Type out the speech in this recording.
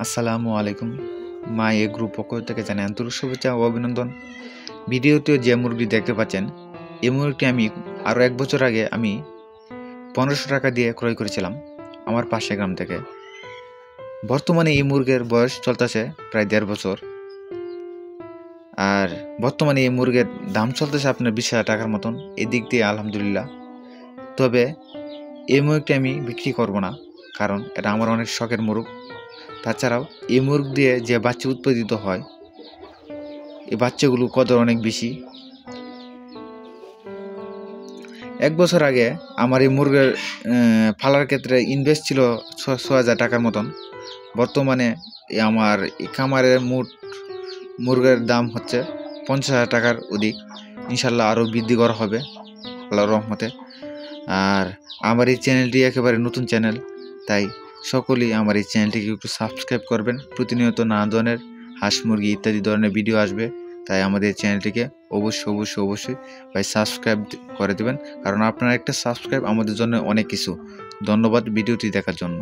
আসসালামু আলাইকুম। মা এ গ্রুপ পক্ষ থেকে জানাই আন্তরিক শুভেচ্ছা ও অভিনন্দন। ভিডিওতে যে মুরগি দেখতে পাচ্ছেন, এই মুরগিটি আমি আরও ১ বছর আগে আমি ১৫০০ টাকা দিয়ে ক্রয় করেছিলাম আমার পাশের গ্রাম থেকে। বর্তমানে এই মুরগির বয়স চলতেছে প্রায় ১.৫ বছর। আর বর্তমানে এই মুরগির দাম চলতেছে আপনার ২০,০০০ টাকার মতন। এদিক দিয়ে আলহামদুলিল্লাহ। তবে এই মুরগিটি আমি বিক্রি করব না, কারণ এটা আমার অনেক শখের মুরগ। তাছাড়াও এই মুরগ দিয়ে যে বাচ্চা উৎপাদিত হয়, এই বাচ্চাগুলোর কদর অনেক বেশি। ১ বছর আগে আমার এই মুরগের ফালার ক্ষেত্রে ইনভেস্ট ছিল ৬,০০০ টাকার মতন। বর্তমানে আমার এই খামারের মোট মুরগের দাম হচ্ছে ৫০,০০০ টাকার অধিক। ইনশাল্লাহ আরও বৃদ্ধি করা হবে আল্লাহর রহমতে। আর আমার এই চ্যানেলটি একেবারে নতুন চ্যানেল, তাই সকলেই আমার এই চ্যানেলটিকে একটু সাবস্ক্রাইব করবেন। প্রতিনিয়ত নানা ধরনের হাঁস মুরগি ইত্যাদি ধরনের ভিডিও আসবে, তাই আমাদের চ্যানেলটিকে অবশ্যই ভাই সাবস্ক্রাইব করে দেবেন, কারণ আপনার একটা সাবস্ক্রাইব আমাদের জন্য অনেক কিছু। ধন্যবাদ ভিডিওটি দেখার জন্য।